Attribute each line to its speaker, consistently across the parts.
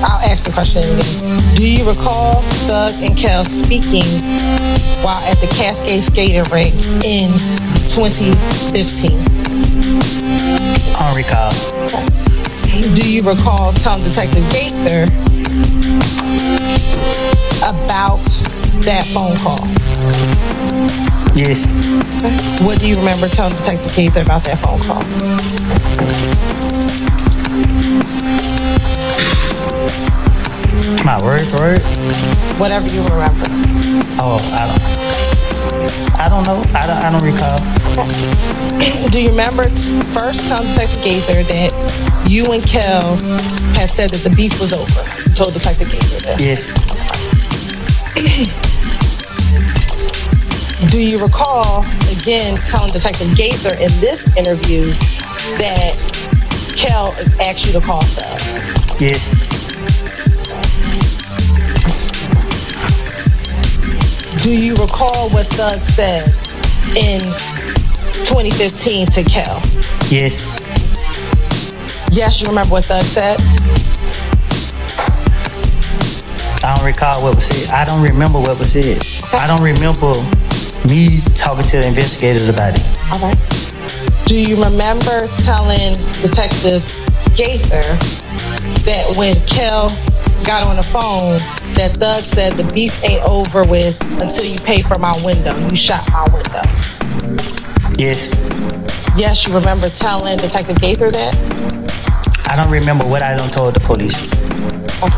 Speaker 1: I'll ask the question again. Do you recall Thug and Kel speaking while at the Cascade Skating Rink in 2015?
Speaker 2: I don't recall.
Speaker 1: Do you recall telling Detective Gaither about that phone call?
Speaker 2: Yes.
Speaker 1: What do you remember telling Detective Gaither about that phone call?
Speaker 2: My word for word?
Speaker 1: Whatever you remember.
Speaker 2: Oh, I don't know. I don't recall.
Speaker 1: Do you remember first telling Detective Gaither that you and Kel had said that the beef was over? You told Detective Gaither that.
Speaker 2: Yes.
Speaker 1: Do you recall, again, telling Detective Gaither in this interview that Kel asked you to call Thug?
Speaker 2: Yes.
Speaker 1: Do you recall what Thug said in 2015 to Kel?
Speaker 2: Yes.
Speaker 1: Yes, you remember what Thug said?
Speaker 2: I don't recall what was said. I don't remember what was said.
Speaker 1: Okay.
Speaker 2: I don't remember me talking to the investigators about it.
Speaker 1: All right. Do you remember telling Detective Gaither that when Kel got on the phone, that Thug said the beef ain't over with until you pay for my window? You shot my window.
Speaker 2: Yes.
Speaker 1: Yes, you remember telling Detective Gaither that?
Speaker 2: I don't remember what I done told the police.
Speaker 1: Okay.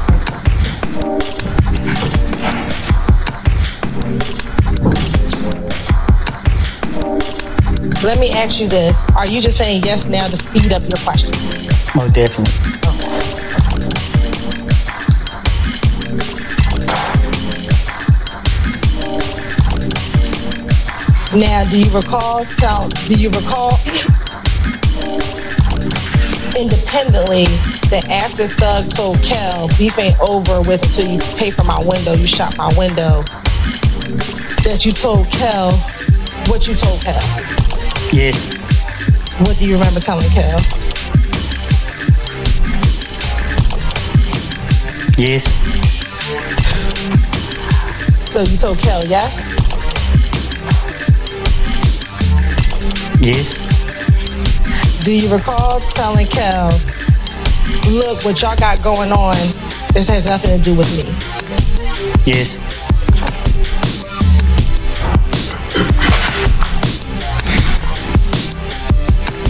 Speaker 1: Let me ask you this. Are you just saying yes now to speed up your question?
Speaker 2: Most definitely.
Speaker 1: Now, do you recall independently that after Thug told Kel, beef ain't over with until you pay for my window, you shot my window, that you told Kel what you told Kel?
Speaker 2: Yes.
Speaker 1: What do you remember telling Kel?
Speaker 2: Yes.
Speaker 1: So you told Kel, yes?
Speaker 2: Yes.
Speaker 1: Do you recall telling Kel, look, what y'all got going on, this has nothing to do with me?
Speaker 2: Yes.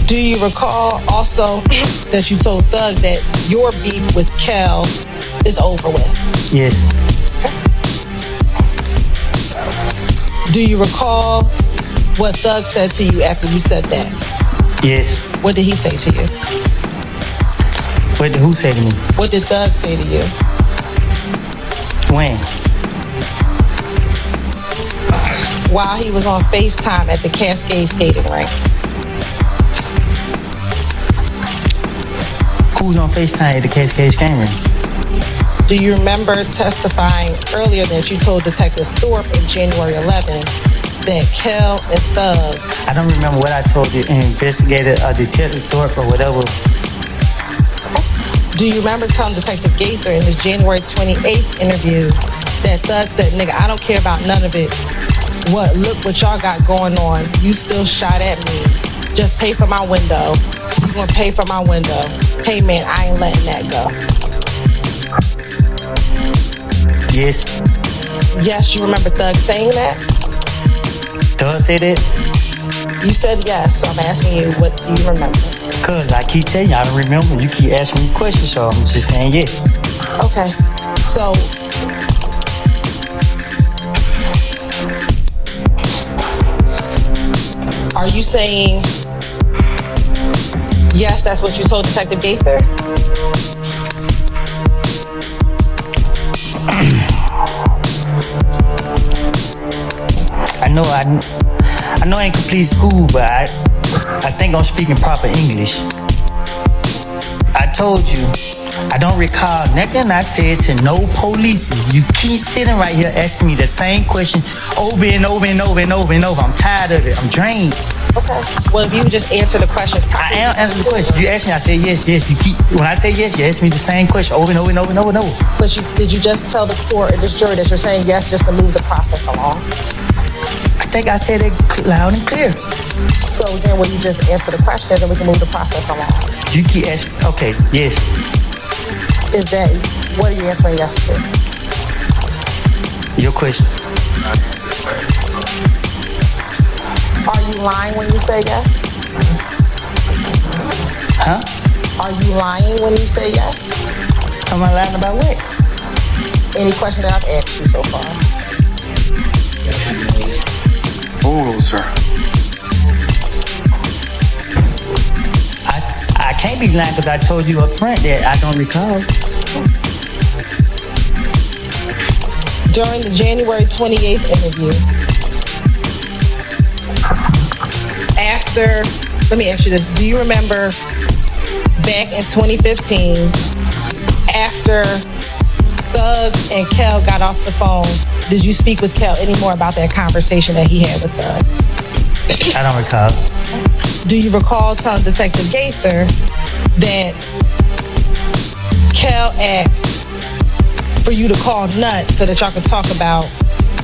Speaker 1: Do you recall also that you told Thug that your beef with Kel is over with?
Speaker 2: Yes.
Speaker 1: Do you recall what Thug said to you after you said that?
Speaker 2: Yes.
Speaker 1: What did he say to you?
Speaker 2: What did who say to me?
Speaker 1: What did Thug say to you?
Speaker 2: When?
Speaker 1: While he was on FaceTime at the Cascade Skating Rink.
Speaker 2: Who's on FaceTime at the Cascade Skating Rink?
Speaker 1: Do you remember testifying earlier that you told Detective Thorpe in January 11th that Kel and Thug...
Speaker 2: I don't remember what I told the investigator or Detective Thorpe or whatever.
Speaker 1: Do you remember telling Detective Gaither in his January 28th interview that Thug said, nigga, I don't care about none of it. Look what y'all got going on. You still shot at me. Just pay for my window. You gonna pay for my window. Hey man, I ain't letting that go.
Speaker 2: Yes.
Speaker 1: Yes, you remember Thug saying that?
Speaker 2: Thug said it?
Speaker 1: You said yes, so I'm asking you, what do you remember?
Speaker 2: Cause I keep telling you, I don't remember. You keep asking me questions, so I'm just saying yes.
Speaker 1: Okay, so... Are you saying, yes, that's what you told Detective Gaither?
Speaker 2: I know I ain't complete school, but I think I'm speaking proper English. I told you, I don't recall nothing I said to no police. You keep sitting right here asking me the same question over and over and over and over and over. I'm tired of it. I'm drained.
Speaker 1: Okay. Well, if you would just answer the questions properly.
Speaker 2: I am answering the question. You asked me, I said yes, yes. When I say yes, you ask me the same question over and over and over and over and over.
Speaker 1: But did you just tell the court or this jury that you're saying yes just to move the process along?
Speaker 2: I think I said it loud and clear.
Speaker 1: So then will you just answer the questions and we can move the process along?
Speaker 2: You keep asking, okay, yes.
Speaker 1: Is that, what are you answering yes to?
Speaker 2: Your question.
Speaker 1: Are you lying when you say yes?
Speaker 2: Huh?
Speaker 1: Are you lying when you say yes?
Speaker 2: Am I lying about what?
Speaker 1: Any question that I've asked you so far?
Speaker 3: Oh, sir.
Speaker 2: I can't be lying because I told you up front that I don't recall.
Speaker 1: During the January 28th interview, let me ask you this. Do you remember back in 2015, after Thug and Kel got off the phone, did you speak with Kel anymore about that conversation that he had with Thug?
Speaker 2: I don't recall.
Speaker 1: Do you recall telling Detective Gaither that Kel asked for you to call Nut so that y'all could talk about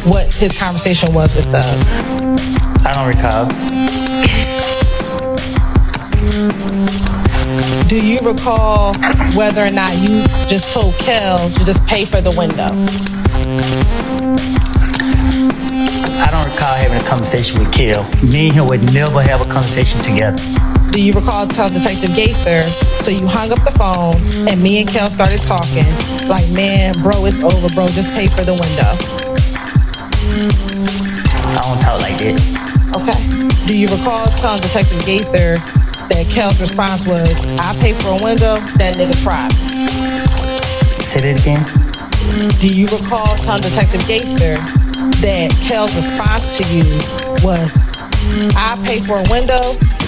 Speaker 1: what his conversation was with Thug?
Speaker 2: I don't recall.
Speaker 1: Do you recall whether or not you just told Kel to just pay for the window?
Speaker 2: I don't recall having a conversation with Kel. Me and him would never have a conversation together.
Speaker 1: Do you recall telling Detective Gaither, so you hung up the phone and me and Kel started talking like, man, bro, it's over, bro, just pay for the window?
Speaker 2: I don't talk like that.
Speaker 1: Okay. Do you recall telling Detective Gaither that Kel's response was, I pay for a window, that nigga tried?
Speaker 2: Say that again?
Speaker 1: Do you recall telling Detective Gaither that Kel's response to you was, I pay for a window,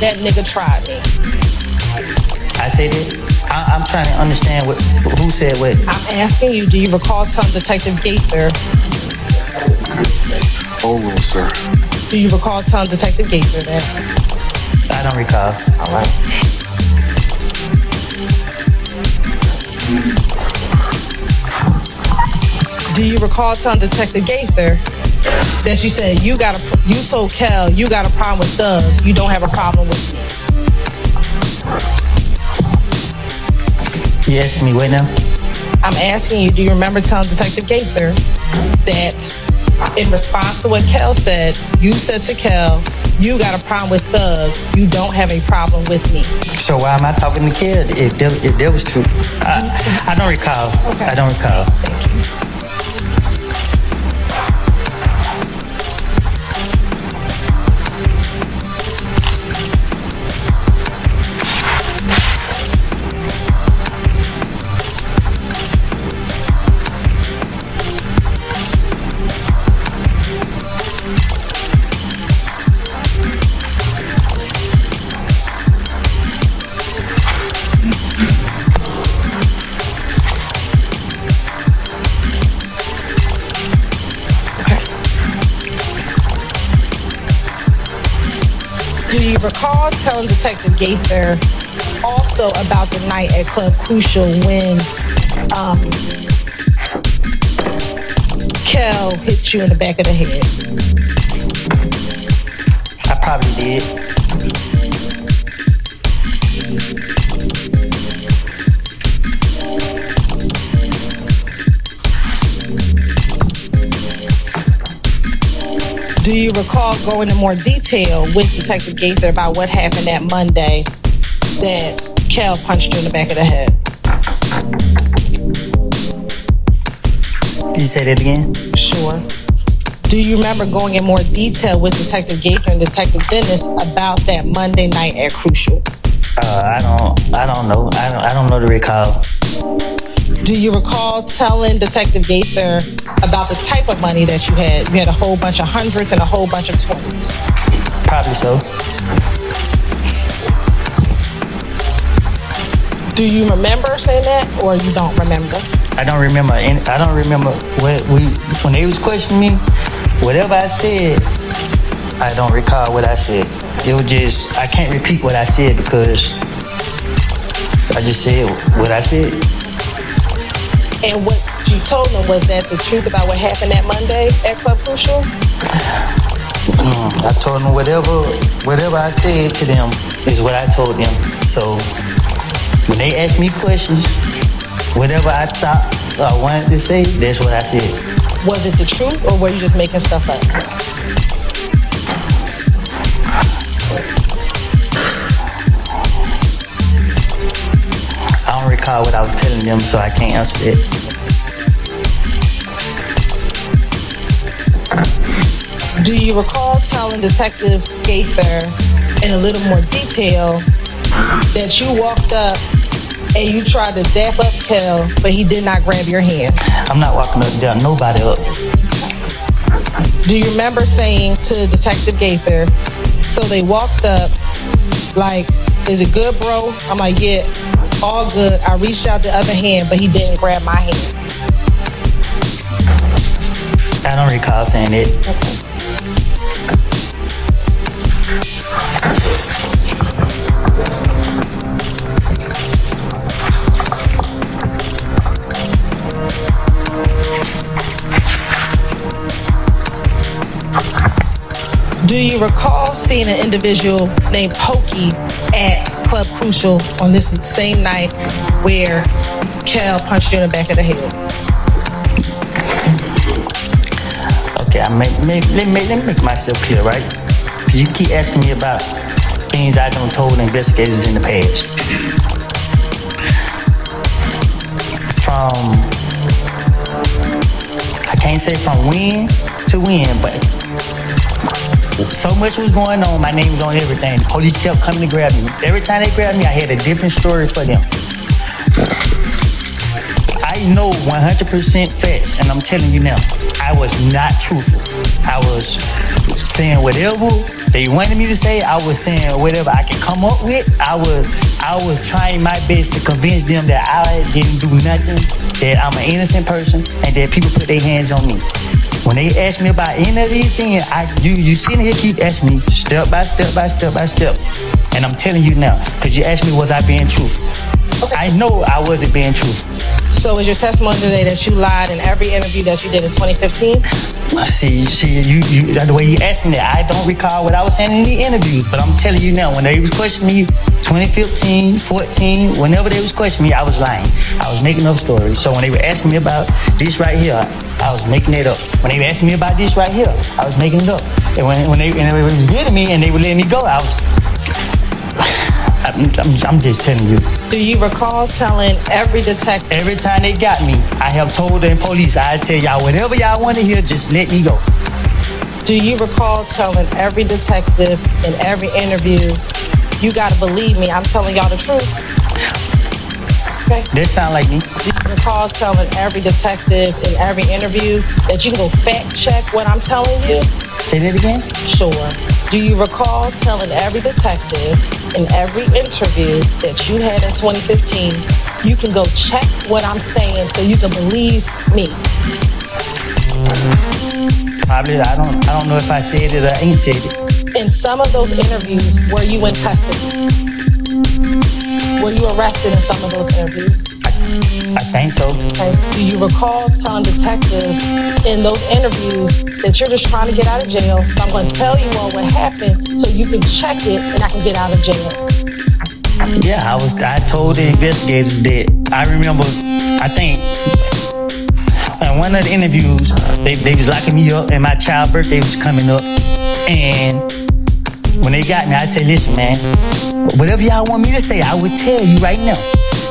Speaker 1: that nigga tried me?
Speaker 2: I said it. I'm trying to understand who said what.
Speaker 1: I'm asking you, do you recall telling Detective Gaither?
Speaker 3: Oh, sir.
Speaker 1: Do you recall telling Detective Gaither that?
Speaker 2: I don't recall.
Speaker 1: All right. Do you recall telling Detective Gaither that you said you told Kel you got a problem with Thug, you don't have a problem with me?
Speaker 2: You asking me what now?
Speaker 1: I'm asking you, do you remember telling Detective Gaither that in response to what Kel said, you said to Kel, you got a problem with Thug, you don't have a problem with me?
Speaker 2: So why am I talking to Kel if that was true? I don't recall. Okay. I don't recall.
Speaker 1: Thank you. Do you recall telling Detective Gaither also about the night at Club Crucial when Kel hit you in the back of the head?
Speaker 2: I probably did.
Speaker 1: Do you recall going into more detail with Detective Gaither about what happened that Monday that Kel punched you in the back of the head?
Speaker 2: Can you say that again?
Speaker 1: Sure. Do you remember going in more detail with Detective Gaither and Detective Dennis about that Monday night at Crucial?
Speaker 2: I don't know. I don't know the recall.
Speaker 1: Do you recall telling Detective Gaither about the type of money that you had? You had a whole bunch of hundreds and a whole bunch of 20s.
Speaker 2: Probably so.
Speaker 1: Do you remember saying that, or you don't remember?
Speaker 2: I don't remember. I don't remember when they was questioning me. Whatever I said, I don't recall what I said. It was just, I can't repeat what I said because I just said what I said.
Speaker 1: And what you told them, was that the truth about what happened that Monday at Club Crucial?
Speaker 2: I told them whatever I said to them is what I told them. So when they asked me questions, whatever I thought I wanted to say, that's what I said.
Speaker 1: Was it the truth, or were you just making stuff up?
Speaker 2: I don't recall what I was telling them, so I can't answer it.
Speaker 1: Do you recall telling Detective Gaither in a little more detail that you walked up and you tried to dap up Kel, but he did not grab your hand?
Speaker 2: I'm not walking up there, nobody up.
Speaker 1: Do you remember saying to Detective Gaither, so they walked up, like, is it good, bro? I'm like, yeah, all good. I reached out the other hand, but he didn't grab my hand.
Speaker 2: I don't recall saying it.
Speaker 1: Okay. Do you recall seeing an individual named Pokey at Club Crucial on this same night where Kel punched you in the back of the head?
Speaker 2: Okay, let me make myself clear, right? Because you keep asking me about things I done told investigators in the past. I can't say from when to when, but so much was going on, my name was on everything. The police kept coming to grab me. Every time they grabbed me, I had a different story for them. I know 100% facts, and I'm telling you now, I was not truthful. I was saying whatever they wanted me to say. I was saying whatever I could come up with. I was trying my best to convince them that I didn't do nothing, that I'm an innocent person, and that people put their hands on me. When they ask me about any of these things, you sitting here keep asking me step by step by step by step. And I'm telling you now, because you asked me was I being truthful. Okay. I know I wasn't being truthful.
Speaker 1: So is your testimony today that you lied in every interview that you did in 2015?
Speaker 2: See, you the way you asked me that, I don't recall what I was saying in the interviews, but I'm telling you now, when they was questioning me, 2015, 14, whenever they was questioning me, I was lying. I was making up stories. So when they were asking me about this right here, I was making it up. When they were asking me about this right here, I was making it up. And when they was getting me and they would let me go, I'm just telling you.
Speaker 1: Do you recall telling every detective?
Speaker 2: Every time they got me, I have told the police, I tell y'all whatever y'all want to hear, just let me go.
Speaker 1: Do you recall telling every detective in every interview, you gotta believe me, I'm telling y'all the truth? Okay.
Speaker 2: That sound like me.
Speaker 1: Do you recall telling every detective in every interview that you can go fact check what I'm telling you?
Speaker 2: Say that again?
Speaker 1: Sure. Do you recall telling every detective in every interview that you had in 2015, you can go check what I'm saying so you can believe me?
Speaker 2: Probably. I don't know if I said it or I ain't said it.
Speaker 1: In some of those interviews, were you in custody? Were you arrested in some of those interviews?
Speaker 2: I think so.
Speaker 1: Okay. Do you recall telling detectives in those interviews that you're just trying to get out of jail, so I'm going to tell you all what happened so you can check it and I can get out of jail?
Speaker 2: Yeah, I told the investigators that. I remember, I think, in one of the interviews, they was locking me up and my child's birthday was coming up. And when they got me, I said, listen, man, whatever y'all want me to say, I would tell you right now.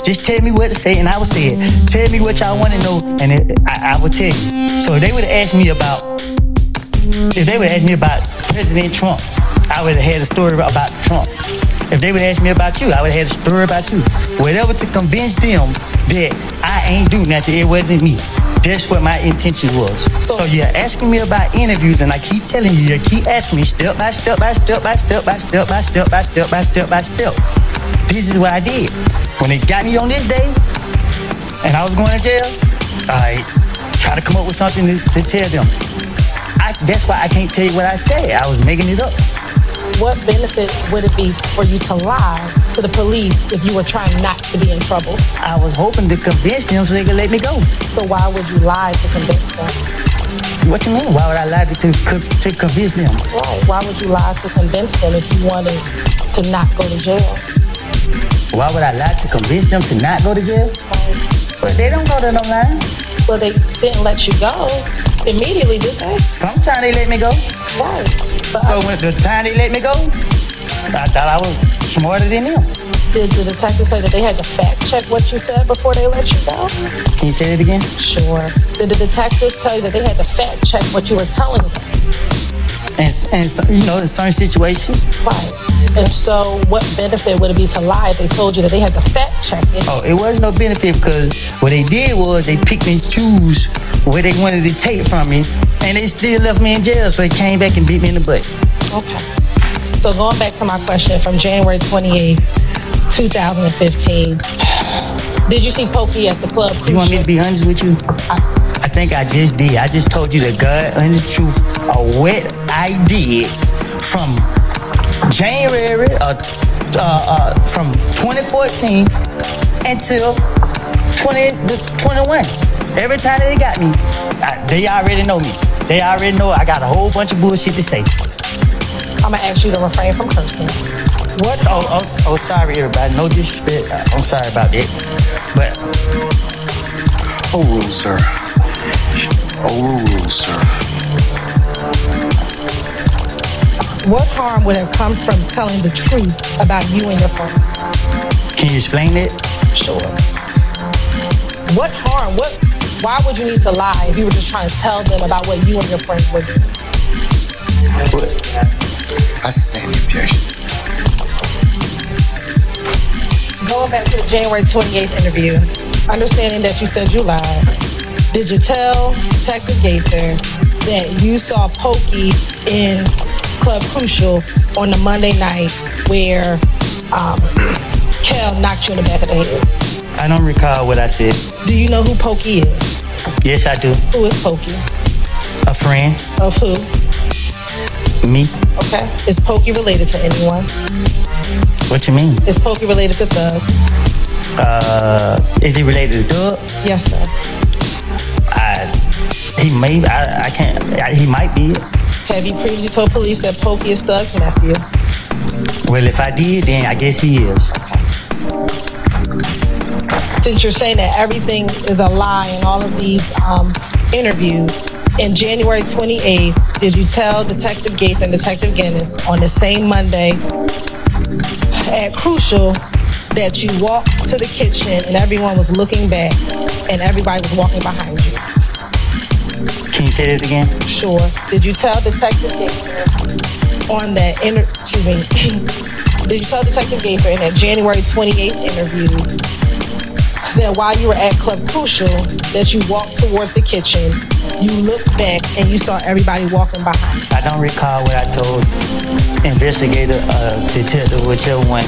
Speaker 2: Just tell me what to say and I would say it. Tell me what y'all want to know and I would tell you. So if they would have asked me about President Trump, I would have had a story about Trump. If they would ask me about you, I would have had a story about you. Whatever to convince them that I ain't do nothing, it wasn't me. That's what my intention was. So you're asking me about interviews and I keep telling you keep asking me step by step by step by step by step by step by step by step by step. This is what I did. When they got me on this day and I was going to jail, I try to come up with something to tell them. That's why I can't tell you what I said. I was making it up.
Speaker 1: what benefit would it be for you to lie to the police if you were trying not to be in trouble?
Speaker 2: I was hoping to convince them so they could let me go.
Speaker 1: So why would you lie to convince them?
Speaker 2: What you mean? Why would I lie to convince them?
Speaker 1: Right. Why would you lie to convince them if you wanted to not go to jail?
Speaker 2: Why would I lie to convince them to not go to jail?
Speaker 1: Right.
Speaker 2: But they don't go to no line.
Speaker 1: Well, they didn't let you go immediately, did they?
Speaker 2: Sometimes they let me go.
Speaker 1: Right. But
Speaker 2: So when the time they let me go, I thought I was smarter than them.
Speaker 1: did the detective say that they had to fact check what you said before they let you go?
Speaker 2: Can you say it again?
Speaker 1: Sure. Did the detective tell you that they had to fact check what you were telling them?
Speaker 2: And you know, in certain situations.
Speaker 1: Right. And so what benefit would it be to lie if they told you that they had to fact check it?
Speaker 2: Oh, it wasn't no benefit because what they did was they picked and choose where they wanted to take from me, and they still left me in jail, so they came back and beat me in the butt.
Speaker 1: Okay. So going back to my question from January 28th, 2015, did you see Pokey at the club?
Speaker 2: You want me to be honest with you? I think I just did. I just told you the God and the truth of what I did from January from 2014 until 2021. Every time they got me, they already know me. They already know I got a whole bunch of bullshit to say.
Speaker 1: I'm gonna ask you to refrain from cursing. What?
Speaker 2: Oh, sorry everybody. No disrespect. I'm sorry about that. But
Speaker 3: Overruled, sir. Overruled, sir.
Speaker 1: What harm would have come from telling the truth about you and your friends?
Speaker 2: can you explain it?
Speaker 1: Sure. What harm? Why would you need to lie if you were just trying to tell them about what you and your friends were doing?
Speaker 3: I sustain the objection.
Speaker 1: Going back to the January 28th interview, understanding that you said you lied, did you tell Detective Gaither that you saw Pokey in Club Crucial on the Monday night where Kel knocked you in the back of the head?
Speaker 2: I don't recall what I said.
Speaker 1: Do you know who Pokey is?
Speaker 2: Yes, I do.
Speaker 1: Who is Pokey?
Speaker 2: A friend.
Speaker 1: Of who?
Speaker 2: Me.
Speaker 1: Okay. Is Pokey related to anyone?
Speaker 2: What you mean?
Speaker 1: Is Pokey related to Thug?
Speaker 2: Is he related to Doug?
Speaker 1: Yes, sir.
Speaker 2: He may. I can't. He might be.
Speaker 1: Have you previously told police that Pokey is Thug's nephew?
Speaker 2: Well, if I did, then I guess he is.
Speaker 1: Since you're saying that everything is a lie in all of these interviews, in January 28th, did you tell Detective Gaither and Detective Guinness on the same Monday at Crucial that you walked to the kitchen and everyone was looking back and everybody was walking behind you?
Speaker 2: Can you say that again?
Speaker 1: Sure. Did you tell Detective Gaither on that did you tell Detective Gaither in that January 28th interview that while you were at Club Crucial that you walked towards the kitchen, you looked back and you saw everybody walking behind?
Speaker 2: I don't recall what I told investigator, detective, whichever one.